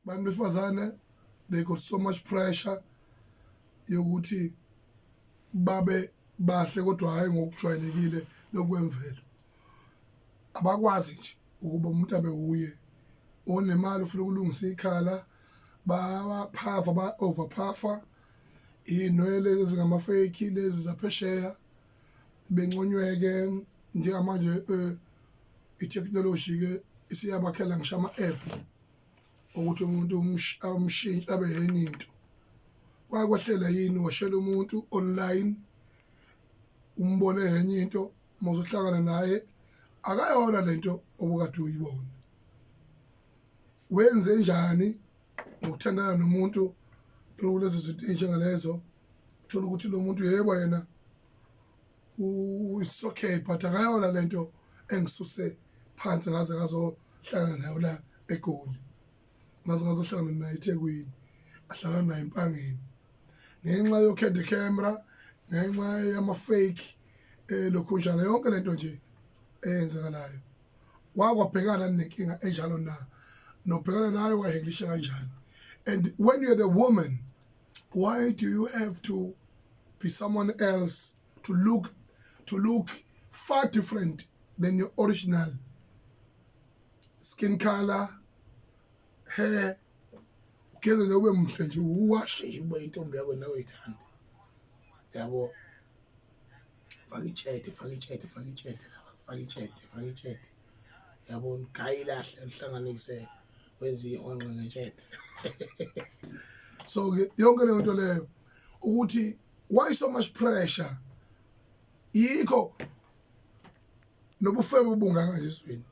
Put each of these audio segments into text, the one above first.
bantu besifazane they got so much pressure yokuthi babe bahle kodwa hayi ngokujwayelekile lokwemvelo abakwazi nje ukuba umuntu abe uye onemali ufuna ukulungisa ikhala baphafa ba overpuffer inwele ezingama fake lezi zaphesheya benconywe njengamanje itechnology ke isiyabakhela ngisho ama app ukuthi umuntu umshintshe abe yenye into kwakwahlela yini washela umuntu online umbone yenye into mozohlangana naye akayona lento obukade uyibona wenze njani ngokuthandana nomuntu kulezo zinto njengalezo uthola ukuthi lo muntu yebo yena is okay but akayona lento engisuse phansi ngazohlangana nayo la eGoli ngazohlangana naye eThekwini ahlangana naye empangeni ngenxa yokhende camera ngenxa yama fake lokho njalo yonke lento nje eyenzakalayo wakwabhekana nenkinga enjalo na nobhekana nayo wayehlisha kanjani. And when you're the woman, why do you have to be someone else to look far different than your original skin color, hair? Ugeze nje ube mhle nje uwashe nje ube intombi yakho nawe uyithanda. Yabo. Faka ichete. Yabo ngayi lahle lihlanganise wenza ihonqa ngechete. So yonke le nto leyo ukuthi why so much pressure yikho nobufebe obungaka nje esweni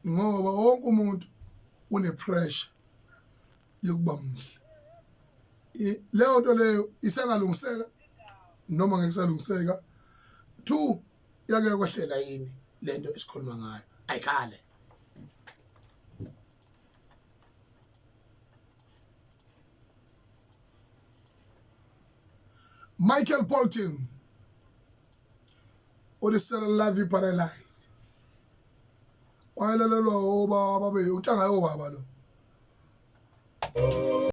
ngoba wonke umuntu une pressure yokuba mhle leyo nto leyo isengalungiseka noma ngeke salungiseka 2 yake kwehlela yini lento esikhuluma ngayo ayikhale Michael Bolton odisela live paralyzed wayelelwa obaba babe utanga obaba lo